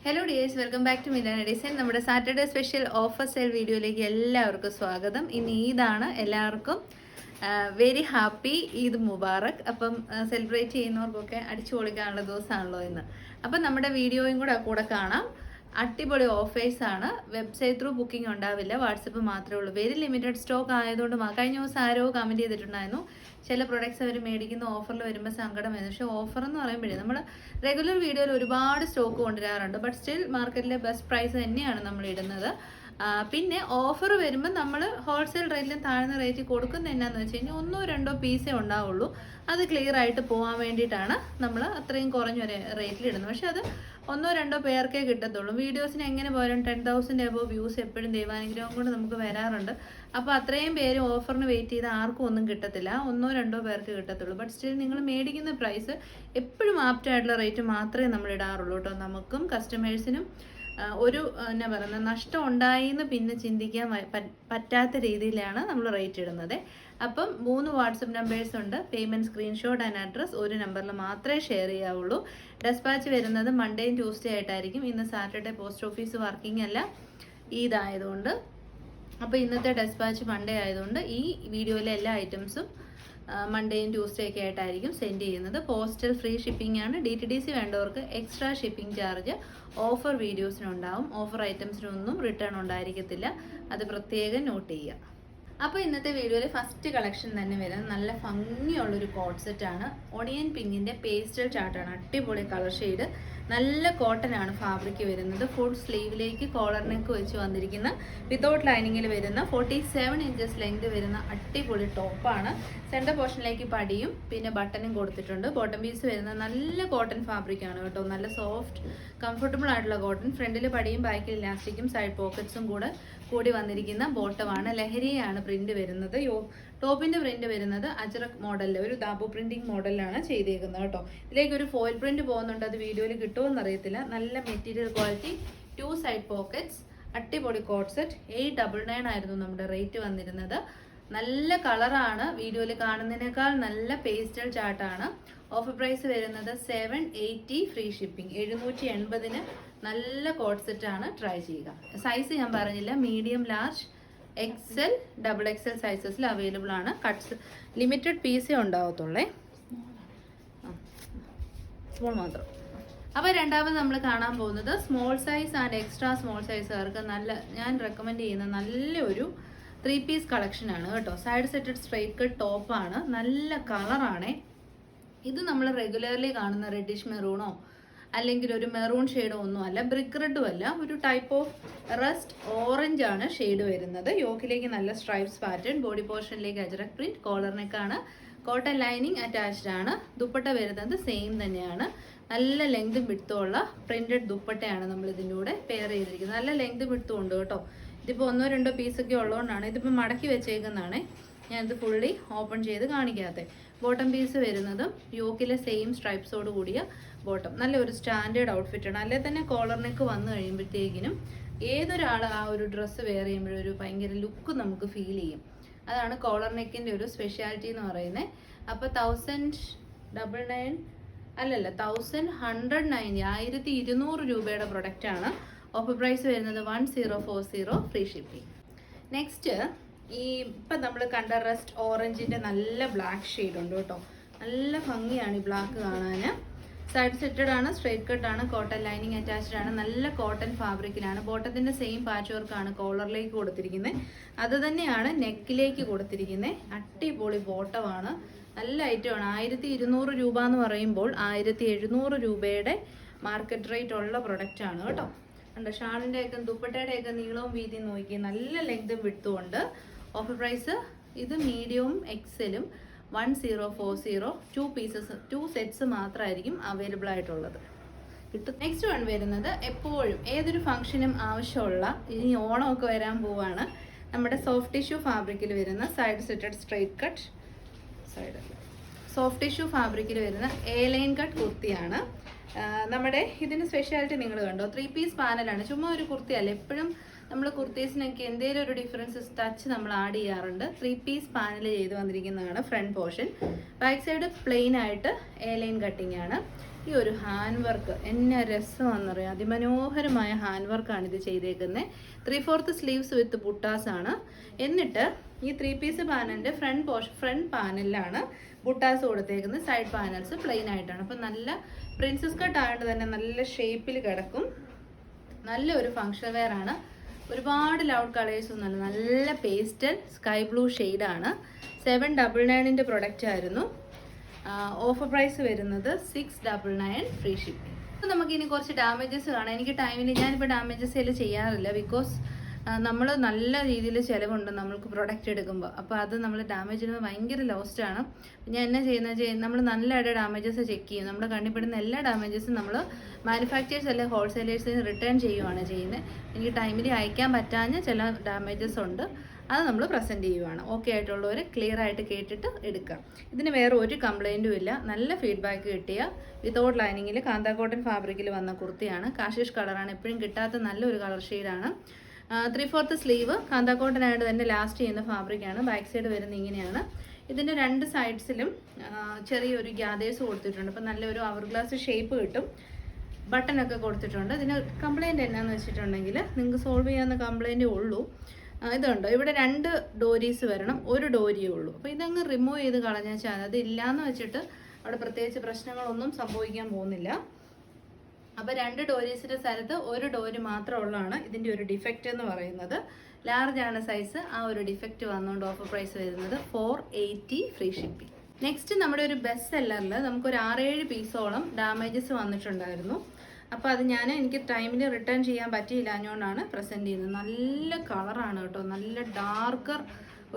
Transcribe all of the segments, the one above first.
Hello dears, welcome back to Milana design. നമ്മുടെ Saturday special offer sale വീഡിയോയിലേക്ക് എല്ലാവർക്കും സ്വാഗതം. ഇന്ന് ഈദാണ്. എല്ലാവർക്കും വെരി ഹാപ്പി ഈദ് മുബാറക്. അപ്പം സെലിബ്രേറ്റ് ചെയ്യുന്നവർക്കൊക്കെ അടിച്ചു പൊളിക്കാനുള്ള ദിവസമാണല്ലോ ഇന്ന്. അപ്പം നമ്മുടെ വീഡിയോയും കൂടെ കാണാം. അടിപൊളി ഓഫേഴ്സാണ്. വെബ്സൈറ്റ് ത്രൂ ബുക്കിംഗ് ഉണ്ടാവില്ല, വാട്സപ്പ് മാത്രമേ ഉള്ളൂ. വെരി ലിമിറ്റഡ് സ്റ്റോക്ക് ആയതുകൊണ്ട് കഴിഞ്ഞ ദിവസം ആരോ കമൻറ്റ് ചെയ്തിട്ടുണ്ടായിരുന്നു ചില പ്രൊഡക്ട്സ് അവർ മേടിക്കുന്ന ഓഫറിൽ വരുമ്പോൾ സങ്കടം വരുന്നു. പക്ഷേ ഓഫർ എന്ന് പറയുമ്പോഴേ നമ്മൾ റെഗുലർ വീഡിയോയിൽ ഒരുപാട് സ്റ്റോക്ക് കൊണ്ടുവരാറുണ്ട്. ബട്ട് സ്റ്റിൽ മാർക്കറ്റിലെ ബെസ്റ്റ് പ്രൈസ് തന്നെയാണ് നമ്മൾ ഇടുന്നത്. പിന്നെ ഓഫർ വരുമ്പോൾ നമ്മൾ ഹോൾസെയിൽ റേറ്റിലും താഴ്ന്ന റേറ്റിൽ കൊടുക്കുന്നത് എന്നാന്ന് വെച്ച് കഴിഞ്ഞാൽ 1-2 പീസേ ഉണ്ടാവുള്ളൂ. അത് ക്ലിയർ ആയിട്ട് പോകാൻ വേണ്ടിയിട്ടാണ് നമ്മൾ അത്രയും കുറഞ്ഞ റേറ്റിൽ ഇടുന്നത്. പക്ഷെ അത് 1-2 പേർക്കേ കിട്ടത്തുള്ളൂ. വീഡിയോസിന് എങ്ങനെ പോയാലും 10,000 എബോ വ്യൂസ് എപ്പോഴും ദൈവാനുഗ്രഹം കൊണ്ട് നമുക്ക് വരാറുണ്ട്. അപ്പോൾ അത്രയും പേര് ഓഫറിന് വെയിറ്റ് ചെയ്ത് ആർക്കും ഒന്നും കിട്ടത്തില്ല. 1-2 പേർക്ക് കിട്ടത്തുള്ളൂ. ബട്ട് സ്റ്റിൽ നിങ്ങൾ മേടിക്കുന്ന പ്രൈസ് എപ്പോഴും ആപ്റ്റായിട്ടുള്ള റേറ്റ് മാത്രമേ നമ്മൾ ഇടാറുള്ളൂ കേട്ടോ. നമുക്കും കസ്റ്റമേഴ്സിനും ഒരു എന്നാ പറയുന്നത് നഷ്ടം ഉണ്ടായിന്ന് പിന്നെ ചിന്തിക്കാൻ പറ്റാത്ത രീതിയിലാണ് നമ്മൾ റേറ്റ് ഇടുന്നത്. അപ്പം 3 വാട്സപ്പ് നമ്പേഴ്സ് ഉണ്ട്. പേയ്മെൻറ്റ് സ്ക്രീൻഷോട്ട് ആൻഡ് അഡ്രസ് ഒരു നമ്പറിൽ മാത്രമേ ഷെയർ ചെയ്യാവുള്ളൂ. ഡെസ്പാച്ച് വരുന്നത് മൺഡേയും ട്യൂസ്ഡേ ആയിട്ടായിരിക്കും. ഇന്ന് സാറ്റർഡേ പോസ്റ്റ് ഓഫീസ് വർക്കിംഗ് അല്ല, ഈദായതുകൊണ്ട്. അപ്പോൾ ഇന്നത്തെ ഡെസ്പാച്ച് മൺഡേ ആയതുകൊണ്ട് ഈ വീഡിയോയിലെ എല്ലാ ഐറ്റംസും മൺഡേയും ട്യൂസ്ഡേ ഒക്കെ ആയിട്ടായിരിക്കും സെൻഡ് ചെയ്യുന്നത്. പോസ്റ്റൽ ഫ്രീ ഷിപ്പിംഗ് ആണ്. DTDC വേണ്ടവർക്ക് എക്സ്ട്രാ ഷിപ്പിംഗ് ചാർജ് ഓഫർ വീഡിയോസിനുണ്ടാവും. ഓഫർ ഐറ്റംസിനൊന്നും റിട്ടേൺ ഉണ്ടായിരിക്കത്തില്ല. അത് പ്രത്യേകം നോട്ട് ചെയ്യുക. അപ്പോൾ ഇന്നത്തെ വീഡിയോയിൽ ഫസ്റ്റ് കളക്ഷൻ തന്നെ വരുന്നത് നല്ല ഭംഗിയുള്ളൊരു കോട്ട് സെറ്റാണ്. ഒണിയൻ പിങ്കിൻ്റെ പേസ്റ്റൽ ചാർട്ടാണ്. അടിപൊളി കളർ ഷെയ്ഡ്. നല്ല കോട്ടൺ ആണ് ഫാബ്രിക് വരുന്നത്. ഫുൾ സ്ലീവിലേക്ക് കോളർ നെക്ക് വെച്ച് വന്നിരിക്കുന്ന വിതൗട്ട് ലൈനിങ്ങിൽ വരുന്ന 47 ഇഞ്ചസ് ലെങ്ത് വരുന്ന അടിപൊളി ടോപ്പാണ്. സെൻറ്റർ പോർഷനിലേക്ക് പടിയും പിന്നെ ബട്ടനും കൊടുത്തിട്ടുണ്ട്. ബോട്ടം പീസ് വരുന്ന നല്ല കോട്ടൺ ഫാബ്രിക് ആണ് കേട്ടോ. നല്ല സോഫ്റ്റ് കംഫർട്ടബിൾ ആയിട്ടുള്ള കോട്ടൺ. ഫ്രണ്ടിൽ പടിയും ബാക്കിൽ ഇലാസ്റ്റിക്കും സൈഡ് പോക്കറ്റ്സും കൂടി വന്നിരിക്കുന്ന ബോട്ടമാണ്. ലഹരിയാണ് പ്രിന്റ് വരുന്നത്. ടോപ്പിന്റെ പ്രിന്റ് വരുന്നത് അജ്രക് മോഡലിൽ ഒരു ദാബു പ്രിന്റിംഗ് മോഡലിലാണ് ചെയ്തേക്കുന്നത് കേട്ടോ. ഇതിലേക്ക് ഒരു ഫോയിൽ പ്രിന്റ് പോകുന്നുണ്ട്. അത് വീഡിയോയിൽ കിട്ടുമോന്ന് അറിയത്തില്ല. നല്ല മെറ്റീരിയൽ ക്വാളിറ്റി, 2 സൈഡ് പോക്കറ്റ്സ്, അടിപൊളി കോട്ട് സെറ്റ്. 899 ആയിരുന്നു നമ്മുടെ റേറ്റ് വന്നിരുന്നത്. നല്ല കളറാണ്. വീഡിയോയിൽ കാണുന്നതിനേക്കാൾ നല്ല പേസ്റ്റൽ ചാർട്ടാണ്. ഓഫർ പ്രൈസ് വരുന്നത് 780 ഫ്രീ ഷിപ്പിംഗ്. 780-ന് നല്ല കോട്ട് സെറ്റാണ്. ട്രൈ ചെയ്യുക. സൈസ് ഞാൻ പറഞ്ഞില്ല, മീഡിയം, ലാർജ്, XL, XXL സൈസസിൽ അവൈലബിൾ ആണ്. കട്ട്സ് ലിമിറ്റഡ് പീസേ ഉണ്ടാവത്തുള്ളേ, സ്മോൾ മാത്രം. അപ്പോൾ രണ്ടാമത് നമ്മൾ കാണാൻ പോകുന്നത് small size and extra small സൈസുകാർക്ക് ഞാൻ റെക്കമെൻഡ് ചെയ്യുന്ന നല്ലൊരു 3 പീസ് കളക്ഷൻ ആണ് കേട്ടോ. സൈഡ് സെറ്റഡ് സ്ട്രൈറ്റ് കട്ട് ടോപ്പാണ്. നല്ല കളറാണേ. ഇത് നമ്മൾ റെഗുലർലി കാണുന്ന റെഡിഷ് മെറൂണോ അല്ലെങ്കിൽ ഒരു മെറൂൺ ഷെയ്ഡോ ഒന്നും അല്ല, ബ്രിക്ക് റെഡും അല്ല. ഒരു ടൈപ്പ് ഓഫ് റസ്റ്റ് ഓറഞ്ച് ആണ് ഷെയ്ഡ് വരുന്നത്. യോക്കിലേക്ക് നല്ല സ്ട്രൈപ്സ് പാറ്റേൺ, ബോഡി പോർഷനിലേക്ക് അജ്രക് പ്രിന്റ്, കോളർ നെക്കാണ്, കോട്ടൺ ലൈനിങ് അറ്റാച്ച്ഡ് ആണ്. ദുപ്പട്ട വരുന്നത് സെയിം തന്നെയാണ്. നല്ല ലെങ്തും വിഡ്ത്തും ഉള്ള പ്രിന്റഡ് ദുപ്പട്ടയാണ് നമ്മൾ ഇതിൻ്റെ കൂടെ പെയർ ചെയ്തിരിക്കുന്നത്. നല്ല ലെങ്ത് വിഡ്ത്തും ഉണ്ട് കേട്ടോ. ഇതിപ്പോൾ 1-2 പീസൊക്കെ ഉള്ളതുകൊണ്ടാണ് ഇതിപ്പോൾ മടക്കി വെച്ചേക്കുന്നതാണ്. ഞാനിത് ഫുള്ളി ഓപ്പൺ ചെയ്ത് കാണിക്കാത്തത്. ബോട്ടം പീസ് വരുന്നതും യോക്കിലെ സെയിം സ്ട്രൈപ്സോട് കൂടിയ ബോട്ടം. നല്ലൊരു സ്റ്റാൻഡേർഡ് ഔട്ട്ഫിറ്റാണ്. അല്ലെ തന്നെ കോളർ നെക്ക് വന്നു കഴിയുമ്പോഴത്തേക്കിനും ഏതൊരാൾ ആ ഒരു ഡ്രസ്സ് വെയർ ചെയ്യുമ്പോഴും ഒരു ഭയങ്കര ലുക്ക് നമുക്ക് ഫീൽ ചെയ്യും. അതാണ് കോളർ നെക്കിൻ്റെ ഒരു സ്പെഷ്യാലിറ്റി എന്ന് പറയുന്നത്. അപ്പോൾ 1199 അല്ലല്ല 1190 1200 രൂപയുടെ പ്രൊഡക്റ്റാണ്. ഓഫർ പ്രൈസ് വരുന്നത് 1040 ഫ്രീ ഷിപ്പിംഗ്. നെക്സ്റ്റ് ഈ ഇപ്പം നമ്മൾ കണ്ട റസ്റ്റ് ഓറഞ്ചിൻ്റെ നല്ല ബ്ലാക്ക് ഷെയ്ഡ് ഉണ്ട് കേട്ടോ. നല്ല ഭംഗിയാണ് ഈ ബ്ലാക്ക് കാണാൻ. സൈഡ് സെറ്റഡ് ആണ്, സ്ട്രൈറ്റ് കട്ടാണ്, കോട്ടൺ ലൈനിങ് അറ്റാച്ച്ഡ് ആണ്. നല്ല കോട്ടൺ ഫാബ്രിക്കിലാണ്. ബോട്ടത്തിൻ്റെ സെയിം പാച്ച് വർക്കാണ് കോളറിലേക്ക് കൊടുത്തിരിക്കുന്നത്. അത് തന്നെയാണ് നെക്കിലേക്ക് കൊടുത്തിരിക്കുന്നത്. അടിപൊളി ബോട്ടമാണ്. നല്ല ഐറ്റമാണ്. 1200 രൂപ എന്ന് പറയുമ്പോൾ 1700 രൂപയുടെ മാർക്കറ്റ് റേറ്റ് ഉള്ള പ്രൊഡക്റ്റാണ് കേട്ടോ. ഉണ്ട് ഷാളിൻ്റെയൊക്കെ ദുപ്പട്ടയുടെയൊക്കെ നീളവും വീതിയും നോക്കി നല്ല ലെങ്തും വിട്ടും ഉണ്ട്. ഓഫർ പ്രൈസ് ഇത് മീഡിയവും എക്സലും 1040 2 സെറ്റ്സ് മാത്രമായിരിക്കും അവൈലബിൾ ആയിട്ടുള്ളത്. കിട്ടും. നെക്സ്റ്റ് വൺ വരുന്നത് എപ്പോഴും ഏതൊരു ഫംഗ്ഷനും ആവശ്യമുള്ള, ഇനി ഓണമൊക്കെ വരാൻ പോവാണ്, നമ്മുടെ സോഫ്റ്റ് ടിഷ്യൂ ഫാബ്രിക്കിൽ വരുന്ന side സെറ്റഡ് straight cut soft tissue ഫാബ്രിക്കിൽ വരുന്ന A-ലൈൻ കട്ട് കുർത്തിയാണ്. നമ്മുടെ ഇതിൻ്റെ സ്പെഷ്യാലിറ്റി നിങ്ങൾ കണ്ടോ, 3 പീസ് പാനലാണ്. ചുമ്മാ ഒരു കുർത്തിയല്ല. എപ്പോഴും നമ്മൾ കുർത്തീസിനൊക്കെ എന്തെങ്കിലും ഒരു ഡിഫറൻസ് ടച്ച് നമ്മൾ ആഡ് ചെയ്യാറുണ്ട്. 3 പീസ് പാനൽ ചെയ്ത് വന്നിരിക്കുന്നതാണ് front portion. Back side plain ആയിട്ട് A-ലൈൻ കട്ടിംഗ് ആണ്. ഈ ഒരു ഹാൻഡ് വർക്ക് എന്നാ രസമാണെന്നറിയാം. അതിമനോഹരമായ ഹാൻഡ് വർക്കാണ് ഇത് ചെയ്തേക്കുന്നത്. 3/4 സ്ലീവ്സ് വിത്ത് ബുട്ടാസ് ആണ്. എന്നിട്ട് ഈ 3 പീസ് പാനലിൻ്റെ ഫ്രണ്ട് പാനലിലാണ് ബുട്ടാസ് കൊടുത്തേക്കുന്നത്. സൈഡ് പാനൽസ് പ്ലെയിൻ ആയിട്ടാണ്. അപ്പം നല്ല പ്രിൻസസ് കട്ട് ആയതുകൊണ്ട് തന്നെ നല്ല ഷേപ്പിൽ കിടക്കും. നല്ലൊരു ഫങ്ഷൻ വെയർ ആണ്. ഒരുപാട് ലൗഡ് കളേഴ്സ് ഒന്നുമല്ല, നല്ല പേസ്റ്റൽ സ്കൈ ബ്ലൂ ഷെയ്ഡാണ്. 799 പ്രൊഡക്റ്റ് ആയിരുന്നു. ഓഫർ പ്രൈസ് വരുന്നത് 699 ഫ്രീ ഷിപ്പിംഗ്. അപ്പോൾ നമുക്കിനി കുറച്ച് ഡാമേജസ് കാണാം. എനിക്ക് ടൈമിന് ഞാനിപ്പോൾ ഡാമേജസ് സെയിൽ ചെയ്യാറില്ല. ബിക്കോസ് നമ്മൾ നല്ല രീതിയിൽ ചിലവുണ്ട് നമ്മൾക്ക് പ്രൊഡക്റ്റ് എടുക്കുമ്പോൾ. അപ്പോൾ അത് നമ്മൾ ഡാമേജ് ചെയ്യുന്നത് ഭയങ്കര ലോസ്റ്റാണ്. ഞാൻ എന്നാ ചെയ്യുന്നത് നമ്മൾ നല്ലതായിട്ട് ഡാമേജസ് ചെക്ക് ചെയ്യും. നമ്മുടെ കണ്ടുപിടുന്ന എല്ലാ ഡാമേജസും നമ്മൾ മാനുഫാക്ചേഴ്സ് അല്ലെങ്കിൽ ഹോൾസെയിലേഴ്സിന് റിട്ടേൺ ചെയ്യുകയാണ് ചെയ്യുന്നത്. എനിക്ക് ടൈമിൽ അയക്കാൻ പറ്റാഞ്ഞ ചില ഡാമേജസ് ഉണ്ട്, അത് നമ്മൾ പ്രസൻറ്റ് ചെയ്യുവാണ്. ഓക്കെ ആയിട്ടുള്ളവർ ക്ലിയർ ആയിട്ട് കേട്ടിട്ട് എടുക്കുക. ഇതിന് വേറെ ഒരു കംപ്ലൈൻറ്റും ഇല്ല. നല്ല ഫീഡ്ബാക്ക് കിട്ടിയ വിതൗട്ട് ലൈനിങ്ങിൽ കാന്ത കോട്ടൺ ഫാബ്രിക്കിൽ വന്ന കുർത്തിയാണ്. കാഷിഷ് കളറാണ്, എപ്പോഴും കിട്ടാത്ത നല്ലൊരു കളർ ഷെയ്ഡാണ്. 3/4 സ്ലീവ് കാന്ത കോട്ടൺ ആയിട്ട് തന്നെ ലാസ്റ്റ് ചെയ്യുന്ന ഫാബ്രിക്കാണ്. ബാക്ക് സൈഡ് വരുന്നത് ഇങ്ങനെയാണ്. ഇതിൻ്റെ 2 സൈഡ്സിലും ചെറിയൊരു ഗ്യാദേഴ്സ് കൊടുത്തിട്ടുണ്ട്. അപ്പം നല്ലൊരു അവർ ഗ്ലാസ് ഷേപ്പ് കിട്ടും. ബട്ടനൊക്കെ കൊടുത്തിട്ടുണ്ട്. ഇതിന് കംപ്ലൈൻറ്റ് എന്നാന്ന് വെച്ചിട്ടുണ്ടെങ്കിൽ നിങ്ങൾക്ക് സോൾവ് ചെയ്യാവുന്ന കംപ്ലൈൻറ്റേ ഉള്ളൂ. ഇതുണ്ട്, ഇവിടെ 2 ഡോരീസ് വരണം, ഒരു ഡോരിയേ ഉള്ളൂ. അപ്പോൾ ഇതങ്ങ് റിമൂവ് ചെയ്ത് കളഞ്ഞാൽ അത് ഇല്ലയെന്ന് വെച്ചിട്ട് അവിടെ പ്രത്യേകിച്ച് പ്രശ്നങ്ങളൊന്നും സംഭവിക്കാൻ പോകുന്നില്ല. അപ്പോൾ 2 ഡോരീസിൻ്റെ സ്ഥലത്ത് ഒരു ഡോര് മാത്രമുള്ളതാണ് ഇതിൻ്റെ ഒരു ഡിഫക്റ്റ് എന്ന് പറയുന്നത്. ലാർജ് ആണ് സൈസ്. ആ ഒരു ഡിഫക്റ്റ് വന്നുകൊണ്ട് ഓഫർ പ്രൈസ് വരുന്നത് 480 ഫ്രീ ഷിപ്പിംഗ്. നെക്സ്റ്റ് നമ്മുടെ ഒരു ബെസ്റ്റ് സെല്ലറിൽ നമുക്കൊരു 6-7 പീസോളം ഡാമേജസ് വന്നിട്ടുണ്ടായിരുന്നു. അപ്പോൾ അത് എനിക്ക് ടൈമിൽ റിട്ടേൺ ചെയ്യാൻ പറ്റിയില്ല, അതുകൊണ്ടാണ് പ്രസൻറ്റ് ചെയ്യുന്നത്. നല്ല കളറാണ് കേട്ടോ, നല്ല ഡാർക്കർ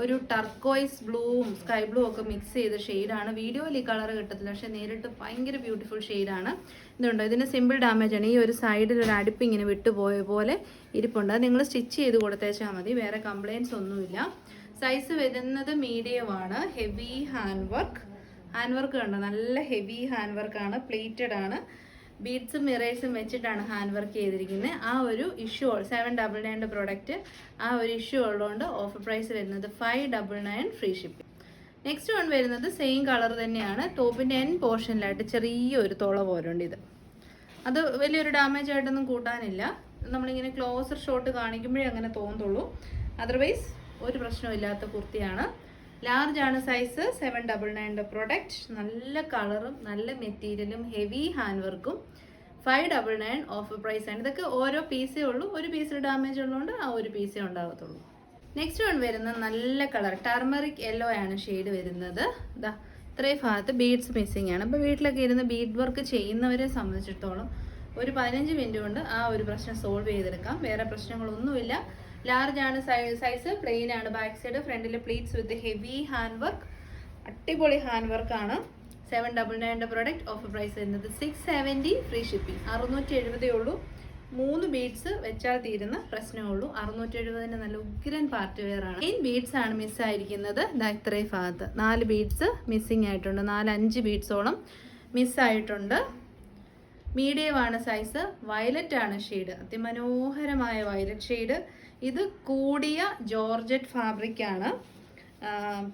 ഒരു ടർക്കോയ്സ് ബ്ലൂവും സ്കൈ ബ്ലൂ ഒക്കെ മിക്സ് ചെയ്ത ഷെയ്ഡാണ്. വീഡിയോയിൽ ഈ കളർ കിട്ടത്തില്ല, പക്ഷേ നേരിട്ട് ഭയങ്കര ബ്യൂട്ടിഫുൾ ഷെയ്ഡാണ്. ഇതുണ്ടോ, ഇതിന് സിമ്പിൾ ഡാമേജ് ആണ്. ഈ ഒരു സൈഡിൽ ഒരു അടുപ്പ് ഇങ്ങനെ വിട്ടുപോയ പോലെ ഇരിപ്പുണ്ട്. അത് നിങ്ങൾ സ്റ്റിച്ച് ചെയ്ത് കൊടുത്തേച്ചാൽ മതി, വേറെ കംപ്ലയിൻറ്റ്സ് ഒന്നുമില്ല. സൈസ് വരുന്നത് മീഡിയമാണ്. ഹെവി ഹാൻഡ് വർക്ക് കണ്ടോ, നല്ല ഹെവി ഹാൻഡ് വർക്കാണ്. പ്ലേറ്റഡ് ആണ്. ബീഡ്സും മിറേഴ്സും വെച്ചിട്ടാണ് ഹാൻഡ് വർക്ക് ചെയ്തിരിക്കുന്നത്. ആ ഒരു ഇഷ്യൂ 799 പ്രൊഡക്റ്റ്, ആ ഒരു ഇഷ്യൂ ഉള്ളതുകൊണ്ട് ഓഫർ പ്രൈസ് വരുന്നത് 599 ഫ്രീ ഷിപ്പിംഗ്. നെക്സ്റ്റ് വൺ വരുന്നത് സെയിം കളർ തന്നെയാണ്. ടോപ്പിൻ്റെ എൻ പോർഷനിലായിട്ട് ചെറിയൊരു തുള പോലുണ്ട്. അത് വലിയൊരു ഡാമേജ് ആയിട്ടൊന്നും കൂട്ടാനില്ല. നമ്മളിങ്ങനെ ക്ലോസർ ഷോട്ട് കാണിക്കുമ്പോഴേ അങ്ങനെ തോന്നുള്ളൂ. അതർവൈസ് ഒരു പ്രശ്നമില്ലാത്ത കുർത്തിയാണ്. ലാർജ് ആണ് സൈസ്. 799 പ്രൊഡക്റ്റ്. നല്ല കളറും നല്ല മെറ്റീരിയലും ഹെവി ഹാൻഡ് വർക്കും. 599 ഓഫർ പ്രൈസ് ആണ്. ഇതൊക്കെ ഓരോ പീസേ ഉള്ളൂ. ഒരു പീസിൽ ഡാമേജ് ഉള്ളതുകൊണ്ട് ആ ഒരു പീസേ ഉണ്ടാകത്തുള്ളൂ. നെക്സ്റ്റ് വൺ വരുന്നത് നല്ല കളർ ടർമറിക് യെല്ലോ ആണ് ഷെയ്ഡ് വരുന്നത്. ഇതാ ഇത്രയും ഭാഗത്ത് ബീഡ്സ് മിസ്സിങ് ആണ്. അപ്പോൾ വീട്ടിലൊക്കെ ഇരുന്ന് ബീഡ് വർക്ക് ചെയ്യുന്നവരെ സംബന്ധിച്ചിടത്തോളം ഒരു 15 മിനിറ്റ് കൊണ്ട് ആ ഒരു പ്രശ്നം സോൾവ് ചെയ്തെടുക്കാം. വേറെ പ്രശ്നങ്ങളൊന്നുമില്ല. ലാർജ് ആണ് സൈസ്. പ്ലെയിൻ ആണ് ബാക്ക് സൈഡ്. ഫ്രണ്ടിൽ പ്ലീറ്റ്സ് വിത്ത് ഹെവി ഹാൻഡ് വർക്ക്. അടിപൊളി ഹാൻഡ് വർക്കാണ്. 799 പ്രൊഡക്റ്റ്. ഓഫർ പ്രൈസ് വരുന്നത് 670 ഫ്രീ ഷിപ്പിംഗ്. 670 ഉള്ളൂ. 3 ബീഡ്സ് വെച്ചാൽ തീരുന്ന പ്രശ്നമുള്ളൂ. 670 നല്ല ഉഗ്രൻ പാർട്ടി വെയർ ആണ്. മെയിൻ ബീഡ്സ് ആണ് മിസ്സായിരിക്കുന്നത്. ഇത്രയും ഭാഗത്ത് 4 ബീഡ്സ് മിസ്സിങ് ആയിട്ടുണ്ട്. 4-5 ബീഡ്സോളം മിസ്സായിട്ടുണ്ട്. മീഡിയം ആണ് സൈസ്. വയലറ്റ് ആണ് ഷെയ്ഡ്. അതിമനോഹരമായ വയലറ്റ് ഷെയ്ഡ്. ഇത് കൂടിയ ജോർജറ്റ് ഫാബ്രിക് ആണ്.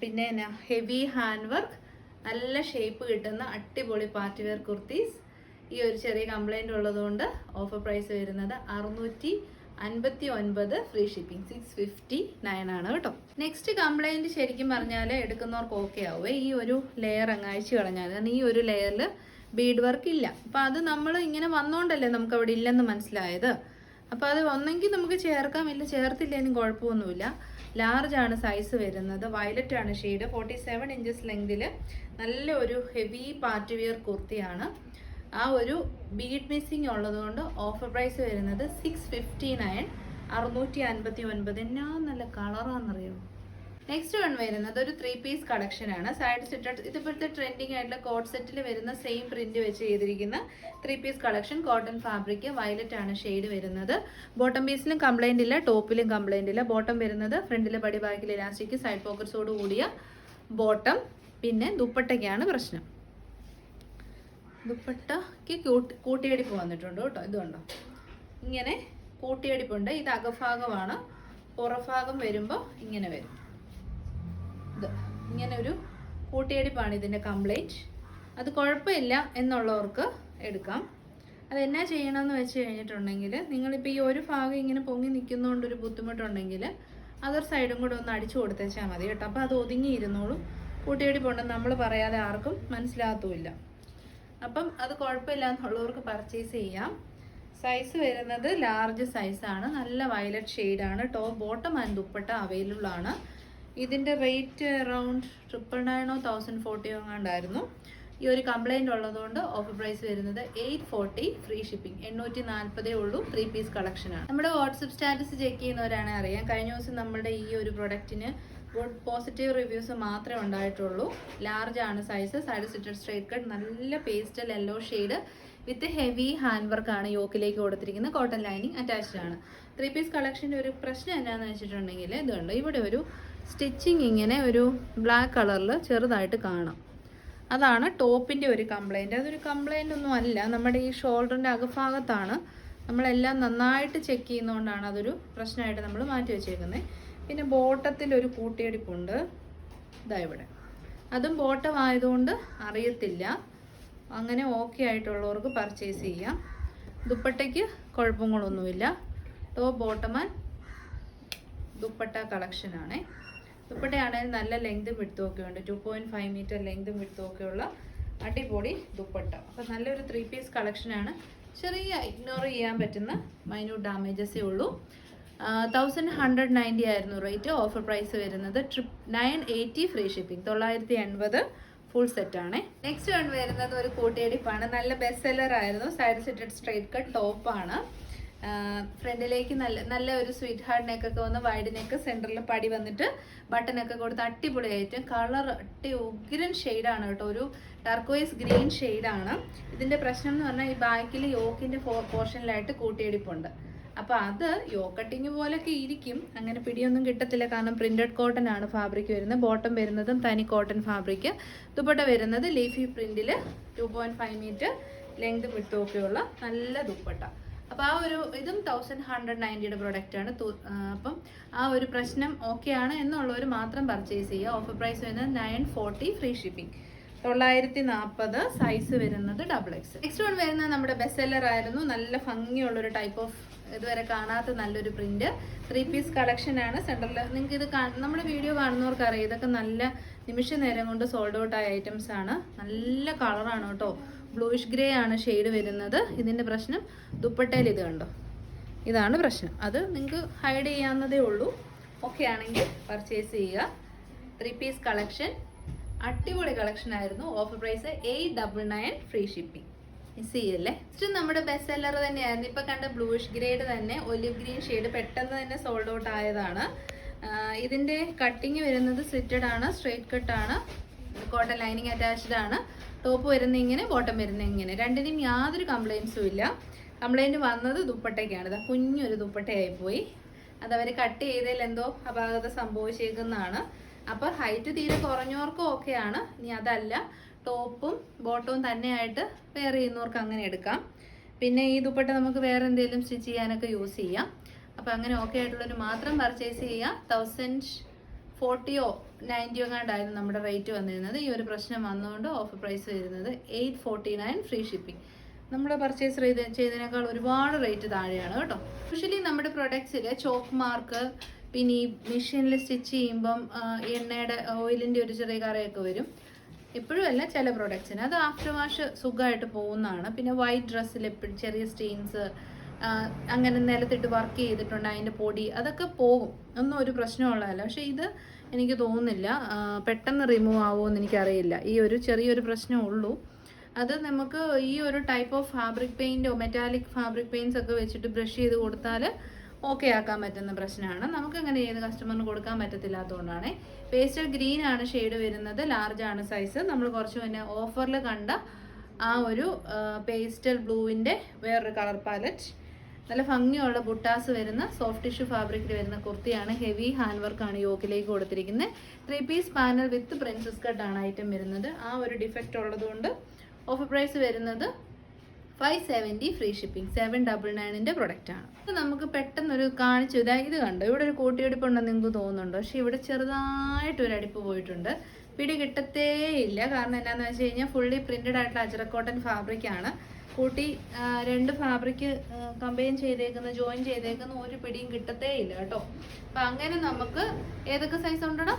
പിന്നെ ഹെവി ഹാൻഡ് വർക്ക്, നല്ല ഷേപ്പ് കിട്ടുന്ന അടിപൊളി പാർട്ടി വെയർ കുർത്തീസ്. ഈ ഒരു ചെറിയ കംപ്ലൈൻറ്റ് ഉള്ളതുകൊണ്ട് ഓഫർ പ്രൈസ് വരുന്നത് 659 ഫ്രീ ഷിപ്പിംഗ്. 659 ആണ് കേട്ടോ. നെക്സ്റ്റ് കംപ്ലൈൻറ്റ് ശരിക്കും പറഞ്ഞാൽ എടുക്കുന്നവർക്ക് ഓക്കെ ആവുമേ. ഈ ഒരു ലെയർ അങ്ങ് അഴിച്ചു കളഞ്ഞാൽ, കാരണം ഈ ഒരു ലെയറിൽ ബീഡ് വർക്ക് ഇല്ല. അപ്പോൾ അത് നമ്മൾ ഇങ്ങനെ വന്നുകൊണ്ടല്ലേ നമുക്ക് അവിടെ ഇല്ലെന്ന് മനസ്സിലായത്. അപ്പോൾ അത് ഒന്നെങ്കിൽ നമുക്ക് ചേർക്കാം, ഇല്ല ചേർത്തില്ലെങ്കിലും കുഴപ്പമൊന്നുമില്ല. ലാർജ് ആണ് സൈസ് വരുന്നത്. വയലറ്റ് ആണ് ഷെയ്ഡ്. 47 ഇഞ്ചസ് ലെങ്തിൽ നല്ല ഒരു ഹെവി പാർട്ടി വെയർ കുർത്തിയാണ്. ആ ഒരു ബീഡ് മിസ്സിങ് ഉള്ളതുകൊണ്ട് ഓഫർ പ്രൈസ് വരുന്നത് 659. 659. എന്നാ നല്ല കളറാണെന്നറിയോ. നെക്സ്റ്റ് വൺ വരുന്നത് ഒരു 3 പീസ് കളക്ഷൻ ആണ്. സൈഡ് സെറ്റ് ഇതിപ്പോഴത്തെ ട്രെൻഡിങ് ആയിട്ടുള്ള കോട്ട് സെറ്റിൽ വരുന്ന സെയിം പ്രിന്റ് വെച്ച് ചെയ്തിരിക്കുന്ന 3 piece collection. Cotton fabric. Violet ആണ് ഷെയ്ഡ് വരുന്നത്. ബോട്ടം പീസിലും കംപ്ലൈന്റ് ഇല്ല, ടോപ്പിലും കംപ്ലൈന്റ് ഇല്ല. ബോട്ടം വരുന്നത് ഫ്രണ്ടിലെ പടി ബാക്കിൽ ഇലാസ്റ്റിക്, സൈഡ് പോക്കറ്റ്സോട് കൂടിയ ബോട്ടം. പിന്നെ ദുപ്പട്ടയ്ക്കാണ് പ്രശ്നം. ദുപ്പട്ടയ്ക്ക് കൂട്ടിയടിപ്പ് വന്നിട്ടുണ്ട് കേട്ടോ. ഇതുണ്ടോ, ഇങ്ങനെ കൂട്ടിയടിപ്പുണ്ട്. ഇത് അകഭാഗമാണ്. പുറഭാഗം വരുമ്പോൾ ഇങ്ങനെ വരും. ഇത് ഇങ്ങനെ ഒരു കൂട്ടിയടിപ്പാണ് ഇതിൻ്റെ കംപ്ലൈൻറ്റ്. അത് കുഴപ്പമില്ല എന്നുള്ളവർക്ക് എടുക്കാം. അതെന്നാ ചെയ്യണമെന്ന് വെച്ച് കഴിഞ്ഞിട്ടുണ്ടെങ്കിൽ, നിങ്ങളിപ്പോൾ ഈ ഒരു ഭാഗം ഇങ്ങനെ പൊങ്ങി നിൽക്കുന്നതുകൊണ്ടൊരു ബുദ്ധിമുട്ടുണ്ടെങ്കിൽ അതർ സൈഡും കൂടെ ഒന്ന് അടിച്ചു കൊടുത്തേച്ചാൽ മതി കേട്ടോ. അപ്പോൾ അത് ഒതുങ്ങിയിരുന്നോളും. കൂട്ടിയടിപ്പുണ്ടെന്ന് നമ്മൾ പറയാതെ ആർക്കും മനസ്സിലാകത്തുമില്ല. അപ്പം അത് കുഴപ്പമില്ല എന്നുള്ളവർക്ക് പർച്ചേസ് ചെയ്യാം. സൈസ് വരുന്നത് ലാർജ് സൈസാണ്. നല്ല വയലറ്റ് ഷെയ്ഡാണ്. Top bottom and dupatta available ആണ്. ഇതിൻ്റെ റേറ്റ് അറൗണ്ട് 999 1040 എങ്ങാണ്ടായിരുന്നു. ഈ ഒരു കംപ്ലൈൻറ്റ് ഉള്ളതുകൊണ്ട് ഓഫർ പ്രൈസ് വരുന്നത് 840 ഫ്രീ ഷിപ്പിംഗ്. 840 ഉള്ളൂ. 3 പീസ് കളക്ഷനാണ്. നമ്മുടെ വാട്സപ്പ് സ്റ്റാറ്റസ് ചെക്ക് ചെയ്യുന്നവരാണ് അറിയാം. കഴിഞ്ഞ ദിവസം നമ്മുടെ ഈ ഒരു പ്രൊഡക്റ്റിന് ഗുഡ് പോസിറ്റീവ് റിവ്യൂസ് മാത്രമേ ഉണ്ടായിട്ടുള്ളൂ. ലാർജ് ആണ് size. Side slitted straight cut, നല്ല pastel yellow shade with heavy hand വർക്കാണ് യോക്കിലേക്ക് കൊടുത്തിരിക്കുന്നത്. കോട്ടൺ ലൈനിങ് അറ്റാച്ച്ഡ് ആണ്. 3 പീസ് കളക്ഷൻ്റെ ഒരു പ്രശ്നം എന്നാന്ന് വെച്ചിട്ടുണ്ടെങ്കിൽ, ഇതുണ്ട്, ഇവിടെ ഒരു സ്റ്റിച്ചിങ് ഇങ്ങനെ ഒരു ബ്ലാക്ക് കളറിൽ ചെറുതായിട്ട് കാണാം. അതാണ് ടോപ്പിൻ്റെ ഒരു കംപ്ലൈൻറ്റ്. അതൊരു കംപ്ലൈൻ്റ് ഒന്നും അല്ല, നമ്മുടെ ഈ ഷോൾഡറിൻ്റെ അകഭാഗത്താണ്. നമ്മളെല്ലാം നന്നായിട്ട് ചെക്ക് ചെയ്യുന്നതുകൊണ്ടാണ് അതൊരു പ്രശ്നമായിട്ട് നമ്മൾ മാറ്റി വെച്ചേക്കുന്നത്. പിന്നെ ബോട്ടത്തിലൊരു കൂട്ടിയടിപ്പുണ്ട്, ഇതാ ഇവിടെ. അതും ബോട്ടം ആയതുകൊണ്ട് അറിയത്തില്ല. അങ്ങനെ ഓക്കെ ആയിട്ടുള്ളവർക്ക് പർച്ചേസ് ചെയ്യാം. ദുപ്പട്ടയ്ക്ക് കുഴപ്പങ്ങളൊന്നുമില്ല. ടോപ്പ് ബോട്ടം ആൻഡ് ദുപ്പട്ട കളക്ഷനാണേ. ദുപ്പട്ടയാണെങ്കിൽ നല്ല ലെങ്തും വിഡ്ത്തും ഉണ്ട്. 2.5 മീറ്റർ ലെങ്തും വിഡ്ത്തും ഉള്ള അടിപൊളി ദുപ്പട്ട. അപ്പോൾ നല്ലൊരു 3 പീസ് കളക്ഷനാണ്. ചെറിയ ഇഗ്നോർ ചെയ്യാൻ പറ്റുന്ന മൈന്യൂട്ട് ഡാമേജസേ ഉള്ളൂ. 1190 ആയിരുന്നു റേറ്റ്. ഓഫർ പ്രൈസ് വരുന്നത് 980 ഫ്രീ ഷിപ്പിംഗ്. 980 ഫുൾ സെറ്റാണ്. നെക്സ്റ്റ് വൺ വരുന്നത് ഒരു കൂട്ടിയടിപ്പാണ്. നല്ല ബെസ്റ്റ് സെല്ലർ ആയിരുന്നു. സൈഡ് സിറ്റഡ് സ്ട്രൈറ്റ് കട്ട് ടോപ്പാണ്. ഫ്രണ്ടിലേക്ക് നല്ല ഒരു സ്വീറ്റ് ഹാർട്ട് നെക്കൊക്കെ വന്ന് വൈഡ് നെക്ക്, സെൻറ്ററിൽ പടി വന്നിട്ട് ബട്ടനൊക്കെ കൊടുത്ത് അടിപൊളിയായിട്ട്. കളർ ഉഗ്രൻ ഷെയ്ഡാണ് കേട്ടോ. ഒരു ടർക്കോയിസ് ഗ്രീൻ ഷെയ്ഡാണ്. ഇതിൻ്റെ പ്രശ്നം എന്ന് പറഞ്ഞാൽ ഈ ബാക്കിൽ യോക്കിൻ്റെ പോർഷനിലായിട്ട് കൂട്ടിയടിപ്പുണ്ട്. അപ്പോൾ അത് യോക്ക് കട്ടിങ് പോലൊക്കെ ഇരിക്കും, അങ്ങനെ പിടിയൊന്നും കിട്ടത്തില്ല. കാരണം പ്രിന്റഡ് കോട്ടൺ ആണ് ഫാബ്രിക് വരുന്നത്. ബോട്ടം വരുന്നതും തനി കോട്ടൺ ഫാബ്രിക്. ദുപ്പട്ട വരുന്നത് ലീഫി പ്രിന്റിൽ 2.5 മീറ്റർ ലെങ്ത് വിട്ടുമൊക്കെയുള്ള നല്ല ദുപ്പട്ട. അപ്പോൾ ആ ഒരു ഇതും 1190യുടെ പ്രൊഡക്റ്റാണ്. അപ്പം ആ ഒരു പ്രശ്നം ഓക്കെ ആണ് എന്നുള്ളവർ മാത്രം പർച്ചേസ് ചെയ്യുക. ഓഫർ പ്രൈസ് വരുന്നത് 940 ഫ്രീ ഷിപ്പിംഗ്. 940. സൈസ് വരുന്നത് XXL. നെക്സ്റ്റ് വൺ വരുന്നത് നമ്മുടെ ബെസ്റ്റ് സെല്ലർ ആയിരുന്നു. നല്ല ഭംഗിയുള്ളൊരു ടൈപ്പ് ഓഫ്, ഇതുവരെ കാണാത്ത നല്ലൊരു പ്രിന്റ് 3 പീസ് കളക്ഷനാണ്. സെൻറ്ററിൽ നിങ്ങൾക്ക് ഇത് നമ്മുടെ വീഡിയോ കാണുന്നവർക്ക് അറിയാം, ഇതൊക്കെ നല്ല നിമിഷ നേരം കൊണ്ട് സോൾഡ് ഔട്ട് ആയ ഐറ്റംസ് ആണ്. നല്ല കളറാണ് കേട്ടോ. ബ്ലൂയിഷ് ഗ്രേ ആണ് ഷെയ്ഡ് വരുന്നത്. ഇതിൻ്റെ പ്രശ്നം ദുപ്പട്ടയിൽ ഇത് കണ്ടോ, ഇതാണ് പ്രശ്നം. അത് നിങ്ങൾക്ക് ഹൈഡ് ചെയ്യാവുന്നതേ ഉള്ളൂ. ഓക്കെ ആണെങ്കിൽ പർച്ചേസ് ചെയ്യുക. 3 പീസ് കളക്ഷൻ അടിപൊളി കളക്ഷൻ ആയിരുന്നു. Offer price 899 free shipping. Miss ചെയ്യല്ലേ. നെക്സ്റ്റ് നമ്മുടെ ബെസ്റ്റ് സെല്ലർ തന്നെയായിരുന്നു. ഇപ്പം കണ്ട ബ്ലൂയിഷ് ഗ്രേഡ് തന്നെ ഒലിവ് ഗ്രീൻ ഷെയ്ഡ് പെട്ടെന്ന് തന്നെ സോൾഡ് ഔട്ട് ആയതാണ്. ഇതിൻ്റെ കട്ടിങ് വരുന്നത് സ്ലിറ്റഡ് ആണ്, സ്ട്രെയിറ്റ് കട്ടാണ്, കോട്ടൺ ലൈനിങ് അറ്റാച്ച്ഡ് ആണ്. ടോപ്പ് വരുന്ന ഇങ്ങനെ, ബോട്ടം വരുന്ന ഇങ്ങനെ. രണ്ടിനും യാതൊരു കംപ്ലയിൻസും ഇല്ല. കംപ്ലയിൻറ്റ് വന്നത് ദുപ്പട്ടയ്ക്കാണ്. ഇതാ കുഞ്ഞൊരു ദുപ്പട്ടയായിപ്പോയി. അതവർ കട്ട് ചെയ്തതിൽ എന്തോ അപാകത സംഭവിച്ചേക്കുന്നതാണ്. അപ്പോൾ ഹൈറ്റ് തീരെ കുറഞ്ഞവർക്കും ഓക്കെയാണ്. ഇനി അതല്ല, ടോപ്പും ബോട്ടവും തന്നെയായിട്ട് വെയർ ചെയ്യുന്നവർക്ക് അങ്ങനെ എടുക്കാം. പിന്നെ ഈ ദുപ്പട്ട നമുക്ക് വേറെ എന്തെങ്കിലും സ്റ്റിച്ച് ചെയ്യാനൊക്കെ യൂസ് ചെയ്യാം. അപ്പോൾ അങ്ങനെ ഓക്കെ ആയിട്ടുള്ളവർ മാത്രം പർച്ചേസ് ചെയ്യുക. 1040 90 എങ്ങാണ്ടായിരുന്നു നമ്മുടെ റേറ്റ് വന്നിരുന്നത്. ഈ ഒരു പ്രശ്നം വന്നുകൊണ്ട് ഓഫർ പ്രൈസ് വരുന്നത് 849 ഫ്രീ ഷിപ്പിംഗ്. നമ്മൾ പർച്ചേസ് ചെയ്തതിനേക്കാൾ ഒരുപാട് റേറ്റ് താഴെയാണ് കേട്ടോ. യൂഷ്വലി നമ്മുടെ പ്രൊഡക്ട്സിൽ ചോക്ക് മാർക്ക്, പിന്നെ ഈ മെഷീനിൽ സ്റ്റിച്ച് ചെയ്യുമ്പം എണ്ണയുടെ ഓയിലിൻ്റെ ഒരു ചെറിയ കറയൊക്കെ വരും. എപ്പോഴും അല്ല, ചില പ്രൊഡക്ട്സിന് അത് ആഫ്റ്റർ വാഷ് സുഖമായിട്ട് പോകുന്നതാണ്. പിന്നെ വൈറ്റ് ഡ്രസ്സിൽ എപ്പോഴും ചെറിയ സ്റ്റെയിൻസ്, അങ്ങനെ നിലത്തിട്ട് വർക്ക് ചെയ്തിട്ടുണ്ട് അതിൻ്റെ പൊടി, അതൊക്കെ പോകും, ഒന്നും ഒരു പ്രശ്നമുള്ളതല്ല. പക്ഷേ ഇത് എനിക്ക് തോന്നുന്നില്ല പെട്ടെന്ന് റിമൂവ് ആവുമെന്ന് എനിക്കറിയില്ല. ഈ ഒരു ചെറിയൊരു പ്രശ്നമേ ഉള്ളൂ. അത് നമുക്ക് ഈ ഒരു ടൈപ്പ് ഓഫ് ഫാബ്രിക് പെയിൻറ്റോ മെറ്റാലിക് ഫാബ്രിക് പെയിൻറ്റ്സ് ഒക്കെ വെച്ചിട്ട് ബ്രഷ് ചെയ്ത് കൊടുത്താൽ ഓക്കെ ആക്കാൻ പറ്റുന്ന പ്രശ്നമാണ്. നമുക്കങ്ങനെ ചെയ്ത് കസ്റ്റമറിന് കൊടുക്കാൻ പറ്റത്തില്ലാത്തതുകൊണ്ടാണ്. പേസ്റ്റൽ ഗ്രീൻ ആണ് ഷെയ്ഡ് വരുന്നത്. ലാർജ് ആണ് സൈസ്. നമ്മൾ കുറച്ച് മുന്നേ ഓഫറിൽ കണ്ട ആ ഒരു പേസ്റ്റൽ ബ്ലൂവിൻ്റെ വേറൊരു കളർ പാലറ്റ്. നല്ല ഭംഗിയുള്ള ബുട്ടാസ് വരുന്ന സോഫ്റ്റ് ടിഷ്യൂ ഫാബ്രിക്കിൽ വരുന്ന കുർത്തിയാണ്. ഹെവി ഹാൻഡ് വർക്കാണ് യോക്കിലേക്ക് കൊടുത്തിരിക്കുന്നത്. 3 പീസ് പാനൽ വിത്ത് പ്രിൻസസ് കട്ടാണ് ഐറ്റം വരുന്നത്. ആ ഒരു ഡിഫക്റ്റ് ഉള്ളതുകൊണ്ട് ഓഫർ പ്രൈസ് വരുന്നത് 570 ഫ്രീ ഷിപ്പിംഗ്. 799ൻ്റെ പ്രൊഡക്റ്റാണ്. ഇത് നമുക്ക് പെട്ടെന്നൊരു കാണിച്ചു ഇത് കണ്ടോ, ഇവിടെ ഒരു കൂട്ടിയടിപ്പുണ്ടെന്ന് നിങ്ങൾക്ക് തോന്നുന്നുണ്ടോ? പക്ഷേ ഇവിടെ ചെറുതായിട്ടൊരു അടിപ്പ് പോയിട്ടുണ്ട്. പിടി കിട്ടത്തേ ഇല്ല. കാരണം എന്താണെന്ന് വെച്ച് കഴിഞ്ഞാൽ ഫുള്ളി പ്രിന്റഡ് ആയിട്ടുള്ള അജ്രക് കോട്ടൺ ഫാബ്രിക്കാണ്. കൂട്ടി രണ്ട് ഫാബ്രിക് കമ്പൈൻ ചെയ്തേക്കുന്ന ജോയിൻ ചെയ്തേക്കുന്ന ഒരു പിടിയും കിട്ടത്തേ ഇല്ല കേട്ടോ. അപ്പം അങ്ങനെ നമുക്ക് ഏതൊക്കെ സൈസ് ഉണ്ടോ?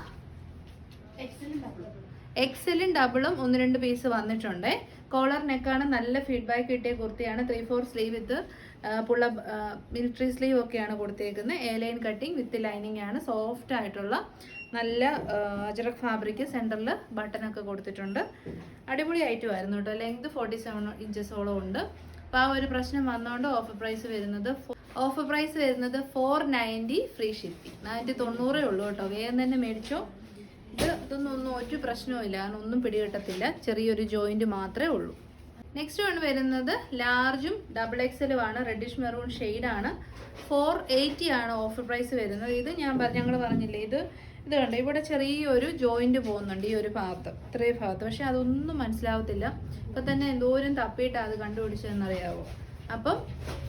എക്സലും ഡബിളും 1-2 പീസ് വന്നിട്ടുണ്ട്. കോളർ നെക്കാണ്, നല്ല ഫീഡ്ബാക്ക് കിട്ടിയ കുർത്തിയാണ്. 3/4 sleeve with pull up military sleeve ഒക്കെയാണ് കൊടുത്തേക്കുന്നത്. A line cutting with lining ആണ്. സോഫ്റ്റ് ആയിട്ടുള്ള നല്ല അജറക് ഫാബ്രിക്, സെൻറ്ററിൽ ബട്ടനൊക്കെ കൊടുത്തിട്ടുണ്ട്. അടിപൊളി ഐറ്റമായിരുന്നു കേട്ടോ. ലെങ്ത് 47 ഇഞ്ചസോളം ഉണ്ട്. അപ്പോൾ ആ ഒരു പ്രശ്നം വന്നുകൊണ്ട് ഓഫർ പ്രൈസ് വരുന്നത് 490 ഫ്രീ ഷിപ്പിംഗ്. 490 ഉള്ളൂ കേട്ടോ. വേഗം തന്നെ മേടിച്ചോ. ഇതൊന്നും ഒരു പ്രശ്നവും ഇല്ല, കാരണം ഒന്നും പിടികിട്ടത്തില്ല. ചെറിയൊരു ജോയിന്റ് മാത്രമേ ഉള്ളൂ. നെക്സ്റ്റ് ആണ് വരുന്നത് ലാർജും XXL ആണ്. റെഡിഷ് മെറൂൺ ഷെയ്ഡാണ്. 480 ആണ് ഓഫർ പ്രൈസ് വരുന്നത്. ഇത് ഞങ്ങൾ പറഞ്ഞില്ലേ, ഇത് കണ്ടോ, ഇവിടെ ചെറിയൊരു ജോയിന്റ് പോകുന്നുണ്ട് ഈ ഒരു ഭാഗത്ത്, ഇത്രയും ഭാഗത്ത്. പക്ഷെ അതൊന്നും മനസ്സിലാവത്തില്ല. ഇപ്പം തന്നെ എന്തോരം തപ്പിയിട്ടാണ് അത് കണ്ടുപിടിച്ചതെന്നറിയാവോ. അപ്പം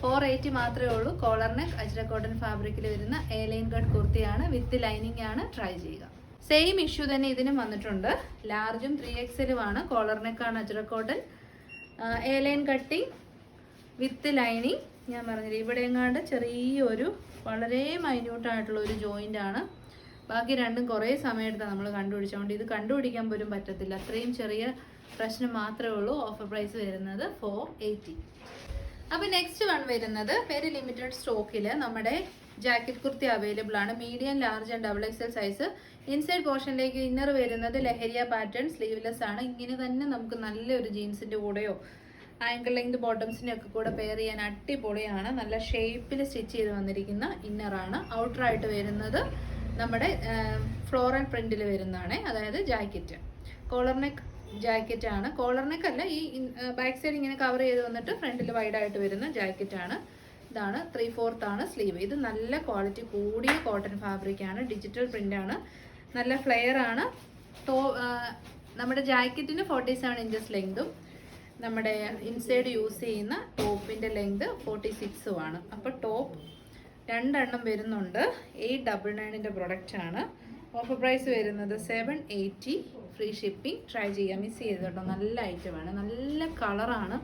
480 മാത്രമേ ഉള്ളൂ. കോളർ നെക്ക് അജ്രക് കോട്ടൺ ഫാബ്രിക്കിൽ വരുന്ന എ ലൈൻ കട്ട് കുർത്തിയാണ്. വിത്ത് ലൈനിങ് ആണ്. ട്രൈ ചെയ്യുക. സെയിം ഇഷ്യൂ തന്നെ ഇതിനും വന്നിട്ടുണ്ട്. ലാർജും 3XL ആണ്. കോളർ നെക്കാണ് ajrak cotton. A line cutting with lining. ഞാൻ പറഞ്ഞില്ല, ഇവിടെ എങ്ങാണ്ട് ചെറിയൊരു വളരെ മൈന്യൂട്ടായിട്ടുള്ള ഒരു ജോയിൻ്റ് ആണ്. ബാക്കി രണ്ടും കുറേ സമയമെടുത്താണ് നമ്മൾ കണ്ടുപിടിച്ചുകൊണ്ട് ഇത് കണ്ടുപിടിക്കാൻ പോലും പറ്റത്തില്ല. അത്രയും ചെറിയ പ്രശ്നം മാത്രമേ ഉള്ളൂ. ഓഫർ പ്രൈസ് വരുന്നത് 480. അപ്പോൾ നെക്സ്റ്റ് വൺ വരുന്നത് വെരി ലിമിറ്റഡ് സ്റ്റോക്കിൽ നമ്മുടെ ജാക്കറ്റ് കുർത്തി അവൈലബിൾ ആണ്. Medium, large and XXL size. Inside പോർഷനിലേക്ക് ഇന്നർ വരുന്നത് ലഹരിയ പാറ്റേൺ, സ്ലീവ്ലെസ് ആണ്. ഇങ്ങനെ തന്നെ നമുക്ക് നല്ലൊരു ജീൻസിൻ്റെ കൂടെയോ ആങ്കിൾ ലെങ്ത് ബോട്ടംസിൻ്റെ ഒക്കെ കൂടെ പെയർ ചെയ്യാൻ അടിപൊളിയാണ്. നല്ല ഷേപ്പിൽ സ്റ്റിച്ച് ചെയ്ത് വന്നിരിക്കുന്ന ഇന്നറാണ്. ഔട്ടറായിട്ട് വരുന്നത് നമ്മുടെ ഫ്ലോറൽ പ്രിന്റിൽ വരുന്നതാണ്, അതായത് ജാക്കറ്റ്. കോളർ നെക്ക് ജാക്കറ്റ് ആണ്. കോളർ നെക്ക് അല്ല, ഈ ബാക്ക് സൈഡ് ഇങ്ങനെ കവർ ചെയ്ത് വന്നിട്ട് ഫ്രണ്ടിൽ വൈഡായിട്ട് വരുന്ന ജാക്കറ്റാണ്. ഇതാണ് 3/4 ആണ് സ്ലീവ്. ഇത് നല്ല ക്വാളിറ്റി കൂടിയ കോട്ടൺ ഫാബ്രിക് ആണ്. ഡിജിറ്റൽ പ്രിന്റ് ആണ്. നല്ല ഫ്ലെയർ ആണ്. നമ്മുടെ ജാക്കറ്റിന് 47 ഇഞ്ചസ് ലെങ്തും നമ്മുടെ ഇൻസൈഡ് യൂസ് ചെയ്യുന്ന ടോപ്പിൻ്റെ ലെങ്ത് 46 ആണ്. അപ്പോൾ ടോപ്പ് 2 എണ്ണം വരുന്നുണ്ട്. 899ൻ്റെ പ്രൊഡക്റ്റ് ആണ്. ഓഫർ പ്രൈസ് വരുന്നത് 780 ഫ്രീ ഷിപ്പിംഗ്. ട്രൈ ചെയ്യാം, മിസ് ചെയ്ത് കേട്ടോ. നല്ല ഐറ്റമാണ്, നല്ല കളറാണ്,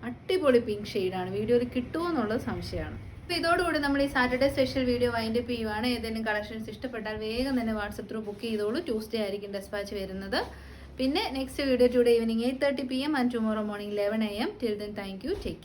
അടിപൊളി പിങ്ക് ഷെയ്ഡാണ്. വീഡിയോയിൽ കിട്ടുമോ എന്നുള്ളത് സംശയമാണ്. അപ്പോൾ ഇതോടുകൂടി നമ്മൾ ഈ സാറ്റർഡേ സ്പെഷ്യൽ വീഡിയോ വൈൻഡപ്പ് ചെയ്യുവാണ്. ഏതെങ്കിലും കളക്ഷൻസ് ഇഷ്ടപ്പെട്ടാൽ വേഗം തന്നെ വാട്സപ്പ് ത്രൂ ബുക്ക് ചെയ്തോളൂ. ട്യൂസ്ഡേ ആയിരിക്കും ഡെസ്പാച്ച് വരുന്നത്. പിന്നെ next video today evening 8:30 PM and tomorrow morning 11 AM. Till then thank you, take care.